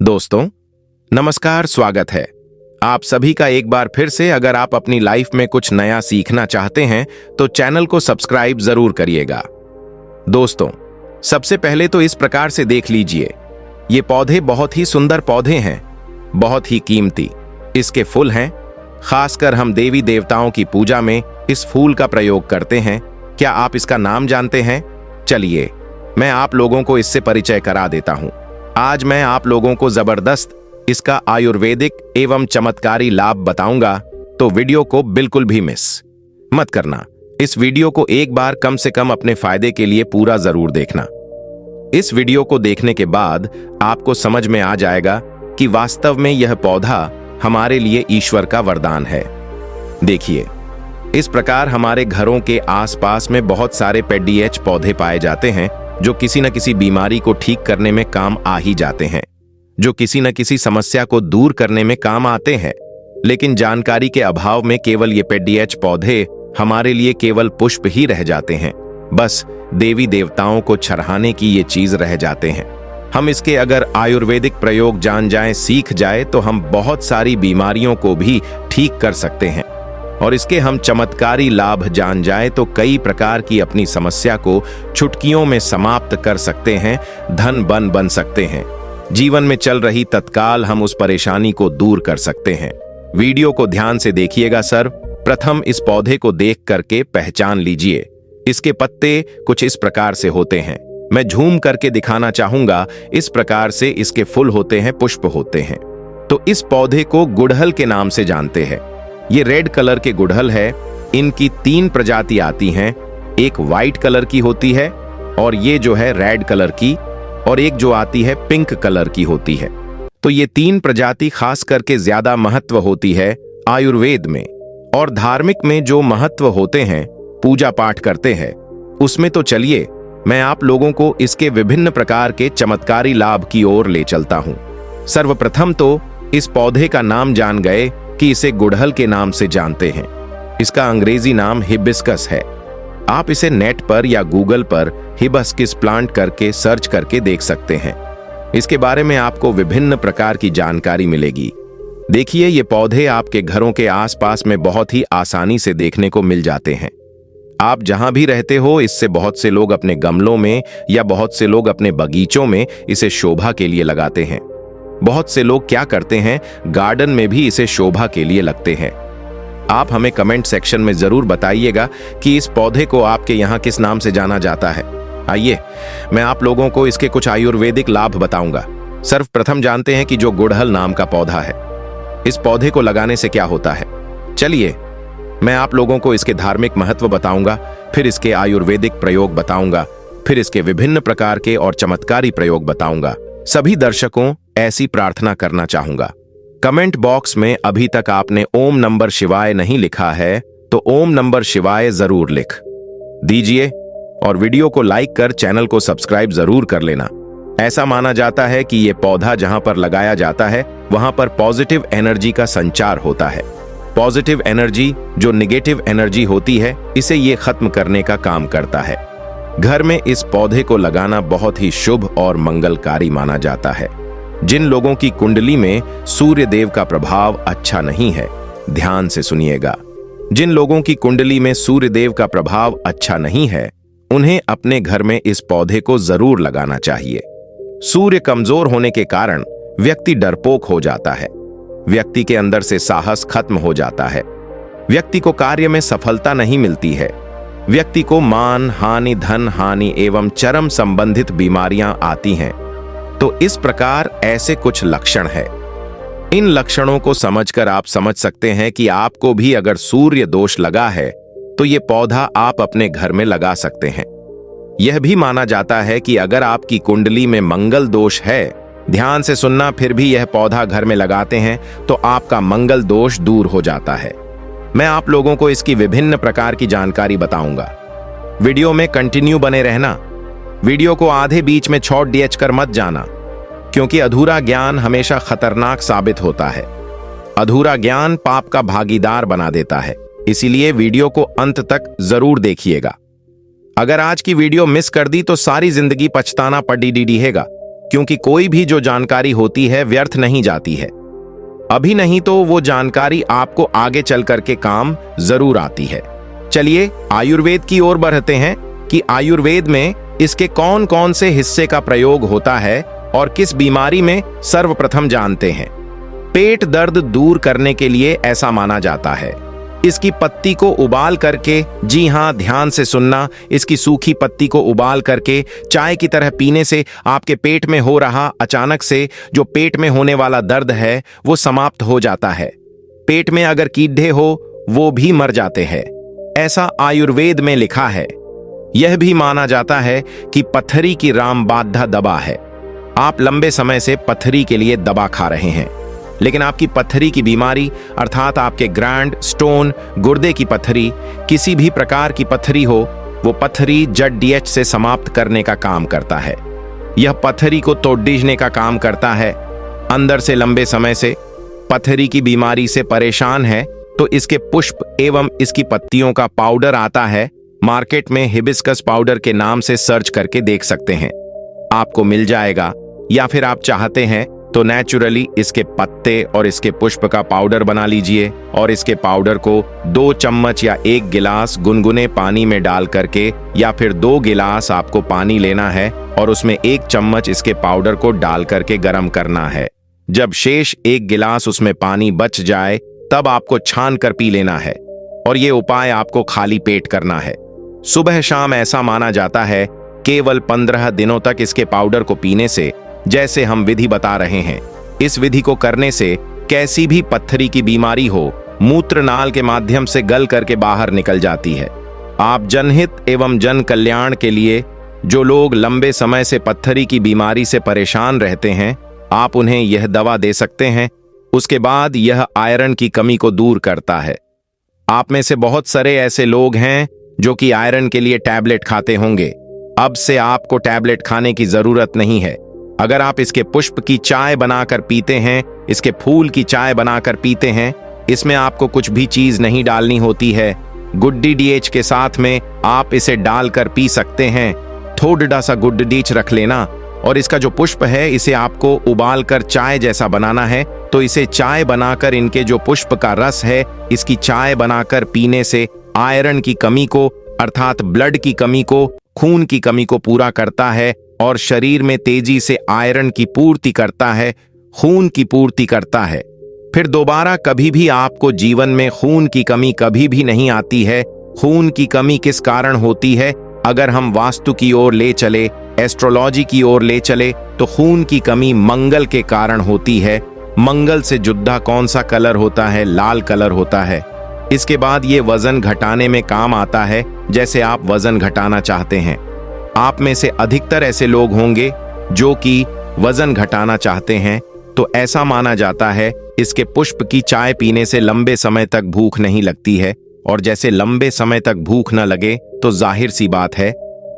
दोस्तों नमस्कार, स्वागत है आप सभी का एक बार फिर से। अगर आप अपनी लाइफ में कुछ नया सीखना चाहते हैं तो चैनल को सब्सक्राइब जरूर करिएगा। दोस्तों, सबसे पहले तो इस प्रकार से देख लीजिए, ये पौधे बहुत ही सुंदर पौधे हैं, बहुत ही कीमती इसके फूल हैं। खासकर हम देवी देवताओं की पूजा में इस फूल का प्रयोग करते हैं। क्या आप इसका नाम जानते हैं? चलिए मैं आप लोगों को इससे परिचय करा देता हूं। आज मैं आप लोगों को जबरदस्त इसका आयुर्वेदिक एवं चमत्कारी लाभ बताऊंगा, तो वीडियो को बिल्कुल भी मिस मत करना। इस वीडियो को एक बार कम से कम अपने फायदे के लिए पूरा जरूर देखना। इस वीडियो को देखने के बाद आपको समझ में आ जाएगा कि वास्तव में यह पौधा हमारे लिए ईश्वर का वरदान है। देखिए, इस प्रकार हमारे घरों के आसपास में बहुत सारे पेडीएच पौधे पाए जाते हैं जो किसी न किसी बीमारी को ठीक करने में काम आ ही जाते हैं, जो किसी न किसी समस्या को दूर करने में काम आते हैं। लेकिन जानकारी के अभाव में केवल ये पेडीएच पौधे हमारे लिए केवल पुष्प ही रह जाते हैं, बस देवी देवताओं को चढ़ाने की ये चीज रह जाते हैं। हम इसके अगर आयुर्वेदिक प्रयोग जान जाएं, सीख जाए, तो हम बहुत सारी बीमारियों को भी ठीक कर सकते हैं। और इसके हम चमत्कारी लाभ जान जाए तो कई प्रकार की अपनी समस्या को चुटकियों में समाप्त कर सकते हैं, धन बन सकते हैं। जीवन में चल रही तत्काल हम उस परेशानी को दूर कर सकते हैं। वीडियो को ध्यान से देखिएगा सर। प्रथम इस पौधे को देख करके पहचान लीजिए। इसके पत्ते कुछ इस प्रकार से होते हैं, मैं झूम करके दिखाना चाहूंगा। इस प्रकार से इसके फूल होते हैं, पुष्प होते हैं। तो इस पौधे को गुड़हल के नाम से जानते हैं। ये रेड कलर के गुड़हल है। इनकी 3 प्रजाति आती हैं, एक व्हाइट कलर की होती है, और ये जो है रेड कलर की, और एक जो आती है पिंक कलर की होती है। तो ये 3 प्रजाति खास करके ज्यादा महत्व होती है आयुर्वेद में। और धार्मिक में जो महत्व होते हैं, पूजा पाठ करते हैं, उसमें तो चलिए मैं आप लोगों को इसके विभिन्न प्रकार के चमत्कारी लाभ की ओर ले चलता हूं। सर्वप्रथम तो इस पौधे का नाम जान गए कि इसे गुड़हल के नाम से जानते हैं। इसका अंग्रेजी नाम हिबिस्कस है। आप इसे नेट पर या गूगल पर हिबिस्कस प्लांट करके सर्च करके देख सकते हैं। इसके बारे में आपको विभिन्न प्रकार की जानकारी मिलेगी। देखिए, ये पौधे आपके घरों के आसपास में बहुत ही आसानी से देखने को मिल जाते हैं। आप जहां भी रहते हो, इससे बहुत से लोग अपने गमलों में या बहुत से लोग अपने बगीचों में इसे शोभा के लिए लगाते हैं। बहुत से लोग क्या करते हैं, गार्डन में भी इसे शोभा के लिए लगते हैं। आप हमें कमेंट सेक्शन में जरूर बताइएगा कि इस पौधे को आपके यहाँ किस नाम से जाना जाता है। आइए मैं आप लोगों को इसके कुछ आयुर्वेदिक लाभ बताऊंगा। सर्वप्रथम जानते हैं कि जो गुड़हल नाम का पौधा है, इस पौधे को लगाने से क्या होता है। चलिए मैं आप लोगों को इसके धार्मिक महत्व बताऊंगा, फिर इसके आयुर्वेदिक प्रयोग बताऊंगा, फिर इसके विभिन्न प्रकार के और चमत्कारी प्रयोग बताऊंगा। सभी दर्शकों ऐसी प्रार्थना करना चाहूंगा, कमेंट बॉक्स में अभी तक आपने ओम नंबर शिवाय नहीं लिखा है तो ओम नंबर शिवाय जरूर लिख दीजिए, और वीडियो को लाइक कर चैनल को सब्सक्राइब जरूर कर लेना। ऐसा माना जाता है कि यह पौधा जहां पर लगाया जाता है वहां पर पॉजिटिव एनर्जी का संचार होता है। पॉजिटिव एनर्जी जो निगेटिव एनर्जी होती है, इसे ये खत्म करने का काम करता है। घर में इस पौधे को लगाना बहुत ही शुभ और मंगलकारी माना जाता है। जिन लोगों की कुंडली में सूर्य देव का प्रभाव अच्छा नहीं है, ध्यान से सुनिएगा, जिन लोगों की कुंडली में सूर्य देव का प्रभाव अच्छा नहीं है, उन्हें अपने घर में इस पौधे को जरूर लगाना चाहिए। सूर्य कमजोर होने के कारण व्यक्ति डरपोक हो जाता है, व्यक्ति के अंदर से साहस खत्म हो जाता है, व्यक्ति को कार्य में सफलता नहीं मिलती है, व्यक्ति को मान हानि, धन हानि एवं चरम संबंधित बीमारियां आती हैं। तो इस प्रकार ऐसे कुछ लक्षण है। इन लक्षणों को समझकर आप समझ सकते हैं कि आपको भी अगर सूर्य दोष लगा है तो ये पौधा आप अपने घर में लगा सकते हैं। यह भी माना जाता है कि अगर आपकी कुंडली में मंगल दोष है, ध्यान से सुनना, फिर भी यह पौधा घर में लगाते हैं तो आपका मंगल दोष दूर हो जाता है। मैं आप लोगों को इसकी विभिन्न प्रकार की जानकारी बताऊंगा। वीडियो में कंटिन्यू बने रहना। वीडियो को आधे बीच में छोड़ कर मत जाना, क्योंकि अधूरा ज्ञान हमेशा खतरनाक साबित होता है। अधूरा ज्ञान पाप का भागीदार बना देता है, इसीलिए वीडियो को अंत तक जरूर देखिएगा। अगर आज की वीडियो मिस कर दी तो सारी जिंदगी पछताना पड़ेगा। क्योंकि कोई भी जो जानकारी होती है व्यर्थ नहीं जाती है। अभी नहीं तो वो जानकारी आपको आगे चल करके काम जरूर आती है। चलिए आयुर्वेद की ओर बढ़ते हैं कि आयुर्वेद में इसके कौन कौन से हिस्से का प्रयोग होता है और किस बीमारी में सर्वप्रथम जानते हैं। पेट दर्द दूर करने के लिए ऐसा माना जाता है इसकी पत्ती को उबाल करके, जी हां ध्यान से सुनना, इसकी सूखी पत्ती को उबाल करके चाय की तरह पीने से आपके पेट में हो रहा अचानक से जो पेट में होने वाला दर्द है वो समाप्त हो जाता है। पेट में अगर कीड़े हो वो भी मर जाते हैं, ऐसा आयुर्वेद में लिखा है। यह भी माना जाता है कि पथरी की रामबाधा दवा है। आप लंबे समय से पथरी के लिए दवा खा रहे हैं, लेकिन आपकी पथरी की बीमारी अर्थात आपके ग्रैंड स्टोन, गुर्दे की पथरी, किसी भी प्रकार की पथरी हो, वो पथरी जड़ डीएच से समाप्त करने का काम करता है। यह पथरी को तोड़ने का काम करता है। अंदर से लंबे समय से पथरी की बीमारी से परेशान है तो इसके पुष्प एवं इसकी पत्तियों का पाउडर आता है। मार्केट में हिबिस्कस पाउडर के नाम से सर्च करके देख सकते हैं, आपको मिल जाएगा। या फिर आप चाहते हैं तो नेचुरली इसके पत्ते और इसके पुष्प का पाउडर बना लीजिए और इसके पाउडर को 2 चम्मच या 1 गिलास गुनगुने पानी में डाल करके, या फिर 2 गिलास आपको पानी लेना है और उसमें 1 चम्मच इसके पाउडर को डाल करके गर्म करना है। जब शेष 1 गिलास उसमें पानी बच जाए तब आपको छान कर पी लेना है और ये उपाय आपको खाली पेट करना है। सुबह शाम ऐसा माना जाता है। केवल 15 दिनों तक इसके पाउडर को पीने से, जैसे हम विधि बता रहे हैं, इस विधि को करने से कैसी भी पत्थरी की बीमारी हो मूत्र नाल के माध्यम से गल करके बाहर निकल जाती है। आप जनहित एवं जन कल्याण के लिए जो लोग लंबे समय से पत्थरी की बीमारी से परेशान रहते हैं, आप उन्हें यह दवा दे सकते हैं। उसके बाद यह आयरन की कमी को दूर करता है। आप में से बहुत सारे ऐसे लोग हैं जो कि आयरन के लिए टैबलेट खाते होंगे। अब से आपको टैबलेट खाने की जरूरत नहीं है। अगर आप इसके पुष्प की चाय बनाकर पीते हैं, इसके फूल की चाय बनाकर पीते हैं, इसमें आपको कुछ भी चीज नहीं डालनी होती है। गुड डीएच के साथ में आप इसे डालकर पी सकते हैं। थोड़ा सा गुड डीएच रख लेना और इसका जो पुष्प है इसे आपको उबाल कर चाय जैसा बनाना है। तो इसे चाय बनाकर इनके जो पुष्प का रस है इसकी चाय बनाकर पीने से आयरन की कमी को अर्थात ब्लड की कमी को, खून की कमी को पूरा करता है और शरीर में तेजी से आयरन की पूर्ति करता है, खून की पूर्ति करता है। फिर दोबारा कभी भी आपको जीवन में खून की कमी कभी भी नहीं आती है। खून की कमी किस कारण होती है? अगर हम वास्तु की ओर ले चले, एस्ट्रोलॉजी की ओर ले चले, तो खून की कमी मंगल के कारण होती है। मंगल से जुड़ा कौन सा कलर होता है? लाल कलर होता है। इसके बाद ये वजन घटाने में काम आता है। जैसे आप वजन घटाना चाहते हैं, आप में से अधिकतर ऐसे लोग होंगे जो कि वजन घटाना चाहते हैं, तो ऐसा माना जाता है इसके पुष्प की चाय पीने से लंबे समय तक भूख नहीं लगती है। और जैसे लंबे समय तक भूख न लगे तो जाहिर सी बात है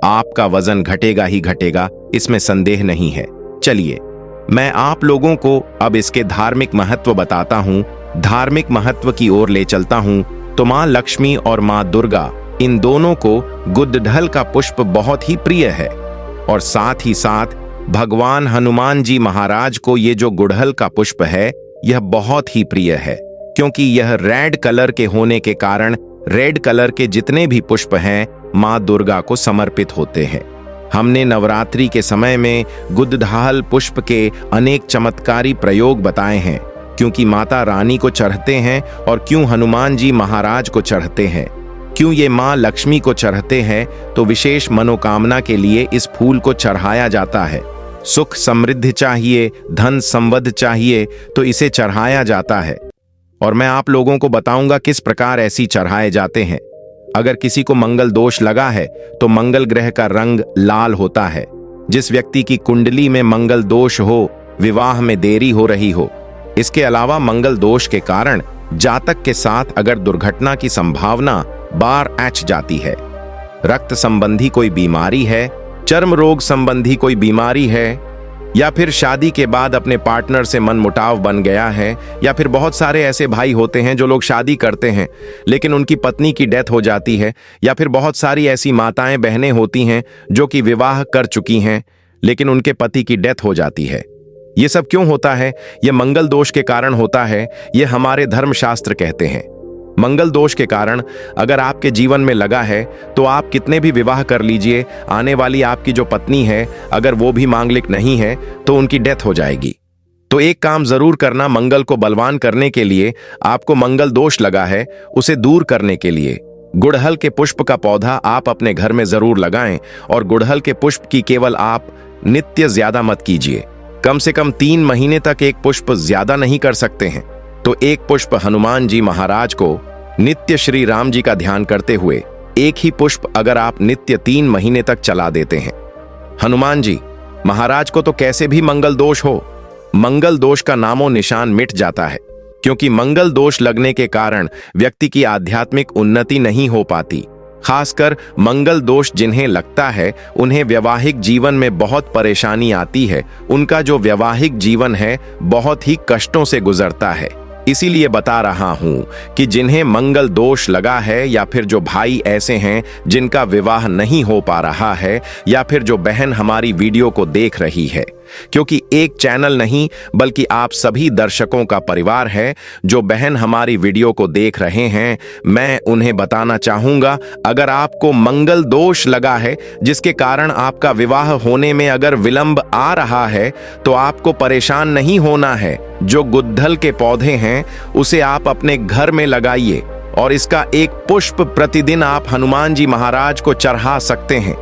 आपका वजन घटेगा ही घटेगा, इसमें संदेह नहीं है। चलिए मैं आप लोगों को अब इसके धार्मिक महत्व बताता हूँ। धार्मिक महत्व की ओर ले चलता हूँ तो माँ लक्ष्मी और माँ दुर्गा, इन दोनों को गुड़हल का पुष्प बहुत ही प्रिय है। और साथ ही साथ भगवान हनुमान जी महाराज को ये जो गुड़हल का पुष्प है यह बहुत ही प्रिय है, क्योंकि यह रेड कलर के होने के कारण रेड कलर के जितने भी पुष्प हैं माँ दुर्गा को समर्पित होते हैं। हमने नवरात्रि के समय में गुड़हल पुष्प के अनेक चमत्कारी प्रयोग बताए हैं, क्योंकि माता रानी को चढ़ते हैं और क्यों हनुमान जी महाराज को चढ़ते हैं, क्यों ये माँ लक्ष्मी को चढ़ते हैं, तो विशेष मनोकामना के लिए इस फूल को चढ़ाया जाता है। सुख समृद्धि चाहिए, धन संपदा चाहिए तो इसे चढ़ाया जाता है। और मैं आप लोगों को बताऊंगा किस प्रकार ऐसी चढ़ाए जाते हैं। अगर किसी को मंगल दोष लगा है तो मंगल ग्रह का रंग लाल होता है। जिस व्यक्ति की कुंडली में मंगल दोष हो, विवाह में देरी हो रही हो, इसके अलावा मंगल दोष के कारण जातक के साथ अगर दुर्घटना की संभावना बार जाती है, रक्त संबंधी कोई बीमारी है, चर्म रोग संबंधी कोई बीमारी है, या फिर शादी के बाद अपने पार्टनर से मनमुटाव बन गया है, या फिर बहुत सारे ऐसे भाई होते हैं जो लोग शादी करते हैं लेकिन उनकी पत्नी की डेथ हो जाती है, या फिर बहुत सारी ऐसी माताएं बहनें होती हैं जो कि विवाह कर चुकी हैं लेकिन उनके पति की डेथ हो जाती है। ये सब क्यों होता है? यह मंगल दोष के कारण होता है, ये हमारे धर्मशास्त्र कहते हैं। मंगल दोष के कारण अगर आपके जीवन में लगा है तो आप कितने भी विवाह कर लीजिए, आने वाली आपकी जो पत्नी है अगर वो भी मांगलिक नहीं है तो उनकी डेथ हो जाएगी। तो एक काम जरूर करना, मंगल को बलवान करने के लिए, आपको मंगल दोष लगा है उसे दूर करने के लिए गुड़हल के पुष्प का पौधा आप अपने घर में जरूर लगाएं। और गुड़हल के पुष्प की केवल आप नित्य ज्यादा मत कीजिए, कम से कम 3 महीने तक एक पुष्प ज्यादा नहीं कर सकते हैं। तो एक पुष्प हनुमान जी महाराज को नित्य श्री राम जी का ध्यान करते हुए एक ही पुष्प अगर आप नित्य 3 महीने तक चला देते हैं। हनुमान जी महाराज को तो कैसे भी मंगल दोष हो, मंगल दोष का नामो निशान मिट जाता है, क्योंकि मंगल दोष लगने के कारण व्यक्ति की आध्यात्मिक उन्नति नहीं हो पाती। खासकर मंगल दोष जिन्हें लगता है उन्हें वैवाहिक जीवन में बहुत परेशानी आती है, उनका जो वैवाहिक जीवन है बहुत ही कष्टों से गुजरता है। इसीलिए बता रहा हूं कि जिन्हें मंगल दोष लगा है, या फिर जो भाई ऐसे हैं जिनका विवाह नहीं हो पा रहा है, या फिर जो बहन हमारी वीडियो को देख रही है, क्योंकि एक चैनल नहीं बल्कि आप सभी दर्शकों का परिवार है, जो बहन हमारी वीडियो को देख रहे हैं, मैं उन्हें बताना चाहूंगा, अगर आपको मंगल दोष लगा है जिसके कारण आपका विवाह होने में अगर विलंब आ रहा है तो आपको परेशान नहीं होना है। जो गुड़हल के पौधे हैं उसे आप अपने घर में लगाइए और इसका एक पुष्प प्रतिदिन आप हनुमान जी महाराज को चढ़ा सकते हैं।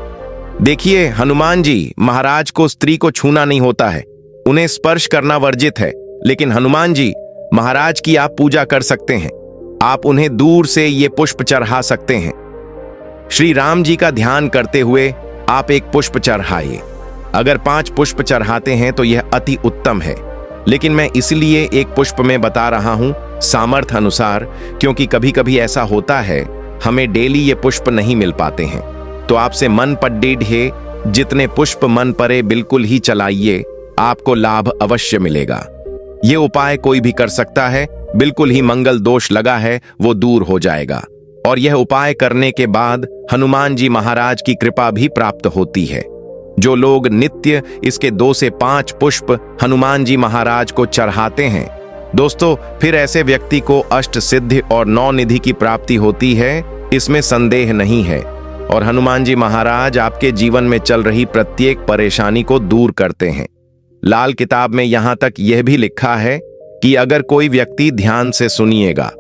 देखिए, हनुमान जी महाराज को स्त्री को छूना नहीं होता है, उन्हें स्पर्श करना वर्जित है, लेकिन हनुमान जी महाराज की आप पूजा कर सकते हैं। आप उन्हें दूर से ये पुष्प चढ़ा सकते हैं। श्री राम जी का ध्यान करते हुए आप एक पुष्प चढ़ाइए। अगर 5 पुष्प चढ़ाते हैं तो यह अति उत्तम है, लेकिन मैं इसलिए एक पुष्प में बता रहा हूं सामर्थ्य अनुसार, क्योंकि कभी कभी ऐसा होता है हमें डेली ये पुष्प नहीं मिल पाते हैं। तो आपसे मन पड्डीड है, जितने पुष्प मन परे बिल्कुल ही चलाइए, आपको लाभ अवश्य मिलेगा। ये उपाय कोई भी कर सकता है, बिल्कुल ही मंगल दोष लगा है वो दूर हो जाएगा। और यह उपाय करने के बाद हनुमान जी महाराज की कृपा भी प्राप्त होती है। जो लोग नित्य इसके 2 से 5 पुष्प हनुमान जी महाराज को चढ़ाते हैं, दोस्तों, फिर ऐसे व्यक्ति को अष्ट सिद्धि और 9 निधि की प्राप्ति होती है, इसमें संदेह नहीं है। और हनुमान जी महाराज आपके जीवन में चल रही प्रत्येक परेशानी को दूर करते हैं। लाल किताब में यहां तक यह भी लिखा है कि अगर कोई व्यक्ति, ध्यान से सुनिएगा,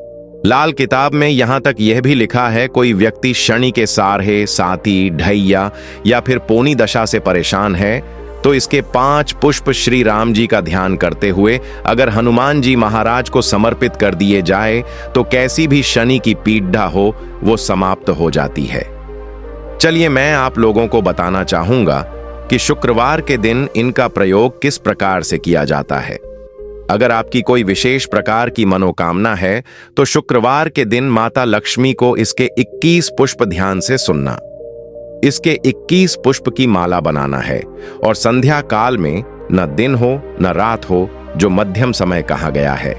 लाल किताब में यहां तक यह भी लिखा है, कोई व्यक्ति शनि के सारहे, साती, ढैया या फिर पोनी दशा से परेशान है, तो इसके 5 पुष्प श्री राम जी का ध्यान करते हुए अगर हनुमान जी महाराज को समर्पित कर दिए जाए तो कैसी भी शनि की पीड़ा हो वो समाप्त हो जाती है। चलिए, मैं आप लोगों को बताना चाहूंगा कि शुक्रवार के दिन इनका प्रयोग किस प्रकार से किया जाता है। अगर आपकी कोई विशेष प्रकार की मनोकामना है तो शुक्रवार के दिन माता लक्ष्मी को इसके 21 पुष्प ध्यान से सुनना। इसके 21 पुष्प की माला बनाना है और संध्या काल में न दिन हो न रात हो, जो मध्यम समय कहा गया है।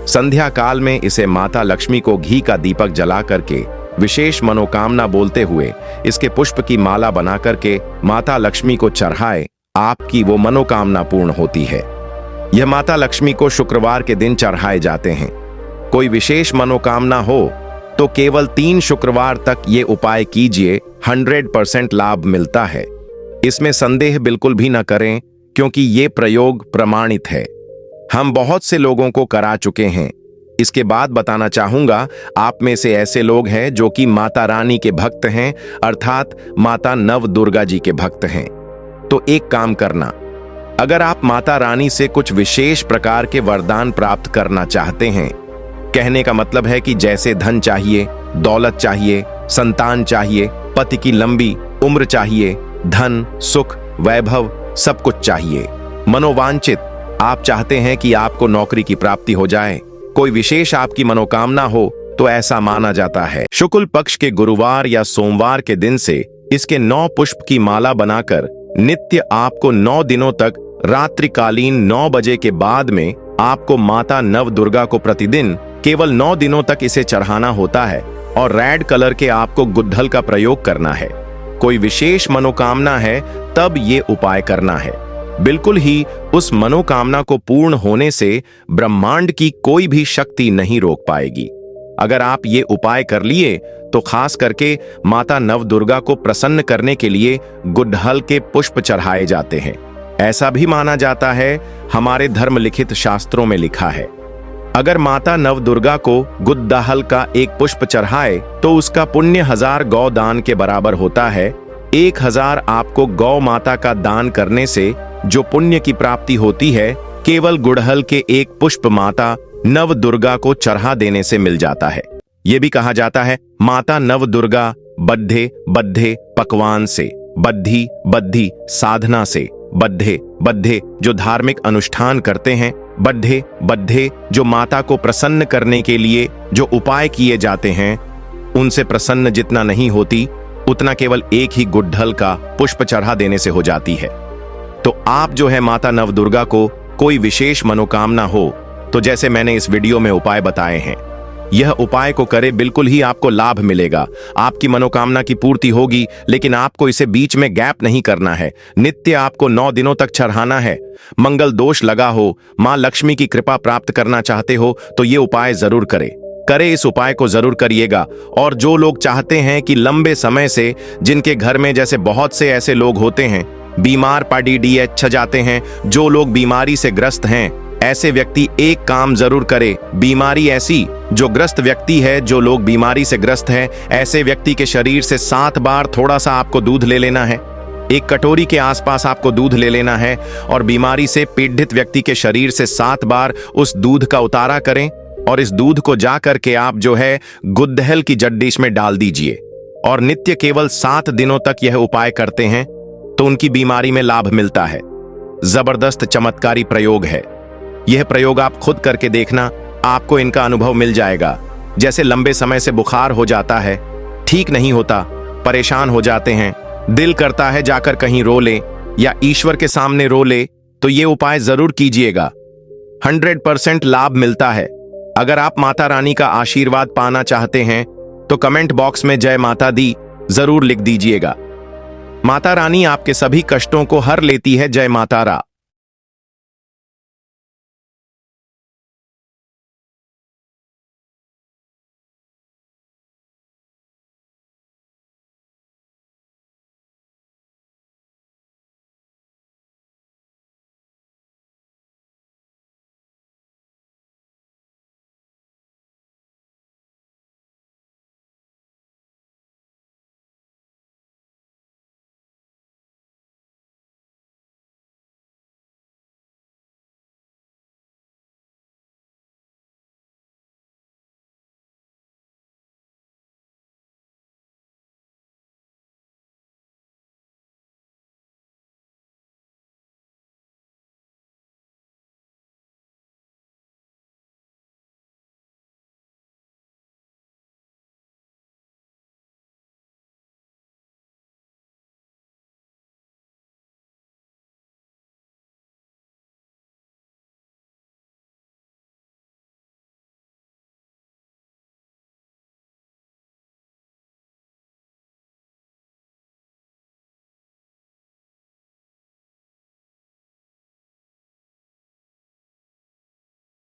संध्या काल में इसे माता लक्ष्मी को घी का दीपक जला करके विशेष मनोकामना बोलते हुए इसके पुष्प की माला बना करके माता लक्ष्मी को चढ़ाए, आपकी वो मनोकामना पूर्ण होती है। यह माता लक्ष्मी को शुक्रवार के दिन चढ़ाए जाते हैं। कोई विशेष मनोकामना हो तो केवल 3 शुक्रवार तक ये उपाय कीजिए, 100% लाभ मिलता है। इसमें संदेह बिल्कुल भी न करें, क्योंकि ये प्रयोग प्रमाणित है, हम बहुत से लोगों को करा चुके हैं। इसके बाद बताना चाहूंगा, आप में से ऐसे लोग हैं जो कि माता रानी के भक्त हैं, अर्थात माता नव दुर्गा जी के भक्त हैं। तो एक काम करना, अगर आप माता रानी से कुछ विशेष प्रकार के वरदान प्राप्त करना चाहते हैं, कहने का मतलब है कि जैसे धन चाहिए, दौलत चाहिए, संतान चाहिए, पति की लंबी उम्र चाहिए, धन, सुख, वैभव, सब कुछ चाहिए, मनोवांछित आप चाहते हैं कि आपको नौकरी की प्राप्ति हो जाए, कोई विशेष आपकी मनोकामना हो, तो ऐसा माना जाता है शुक्ल पक्ष के गुरुवार या सोमवार के दिन से इसके 9 पुष्प की माला बनाकर नित्य आपको 9 दिनों तक रात्रिकालीन 9 बजे के बाद में आपको माता नव दुर्गा को प्रतिदिन केवल 9 दिनों तक इसे चढ़ाना होता है और रेड कलर के आपको गुड़हल का प्रयोग करना है। कोई विशेष मनोकामना है तब ये उपाय करना है। बिल्कुल ही उस मनोकामना को पूर्ण होने से ब्रह्मांड की कोई भी शक्ति नहीं रोक पाएगी। अगर आप ये उपाय कर लिए तो खास करके माता नवदुर्गा को प्रसन्न करने के लिए गुड़हल के पुष्प चढ़ाए जाते हैं। ऐसा भी माना जाता है, हमारे धर्म लिखित शास्त्रों में लिखा है, अगर माता नवदुर्गा को गुड़हल का एक पुष्प चढ़ाए तो उसका पुण्य 1000 गौ दान के बराबर होता है। 1000 आपको गौ माता का दान करने से जो पुण्य की प्राप्ति होती है, केवल गुड़हल के एक पुष्प माता नवदुर्गा को चढ़ा देने से मिल जाता है। यह भी कहा जाता है, माता नवदुर्गा बद्धे बद्धे पकवान से, बद्धी बद्धी साधना से, बद्धे बद्धे जो धार्मिक अनुष्ठान करते हैं, बद्धे बद्धे जो माता को प्रसन्न करने के लिए जो उपाय किए जाते हैं, उनसे प्रसन्न जितना नहीं होती उतना केवल एक ही गुड़हल का पुष्प चढ़ा देने से हो जाती है। तो आप जो है माता नवदुर्गा को कोई विशेष मनोकामना हो तो जैसे मैंने इस वीडियो में उपाय बताए हैं, यह उपाय को करे, बिल्कुल ही आपको लाभ मिलेगा। आपकी मनोकामना की पूर्ति होगी, लेकिन आपको इसे बीच में गैप नहीं करना है। नित्य आपको 9 दिनों तक चढ़ाना है। मंगल दोष लगा हो, मां लक्ष्मी की कृपा प्राप्त करना चाहते हो तो ये उपाय जरूर करे इस उपाय को जरूर करिएगा। और जो लोग चाहते हैं कि लंबे समय से जिनके घर में जैसे बहुत से ऐसे लोग होते हैं बीमार पड़ी DH जाते हैं, जो लोग बीमारी से ग्रस्त हैं, ऐसे व्यक्ति एक काम जरूर करे। बीमारी ऐसी जो ग्रस्त व्यक्ति है, जो लोग बीमारी से ग्रस्त हैं, ऐसे व्यक्ति के शरीर से 7 बार थोड़ा सा आपको दूध ले लेना है। 1 कटोरी के आसपास आपको दूध ले लेना है और बीमारी से पीड़ित व्यक्ति के शरीर से 7 बार उस दूध का उतारा करें और इस दूध को जा करके आप जो है गुड़हल की जड्डिश में डाल दीजिए और नित्य केवल 7 दिनों तक यह उपाय करते हैं तो उनकी बीमारी में लाभ मिलता है। जबरदस्त चमत्कारी प्रयोग है। यह प्रयोग आप खुद करके देखना, आपको इनका अनुभव मिल जाएगा। जैसे लंबे समय से बुखार हो जाता है, ठीक नहीं होता, परेशान हो जाते हैं, दिल करता है जाकर कहीं रो ले या ईश्वर के सामने रो ले, तो ये उपाय जरूर कीजिएगा। 100% लाभ मिलता है। अगर आप माता रानी का आशीर्वाद पाना चाहते हैं तो कमेंट बॉक्स में जय माता दी जरूर लिख दीजिएगा। माता रानी आपके सभी कष्टों को हर लेती है। जय माता रा।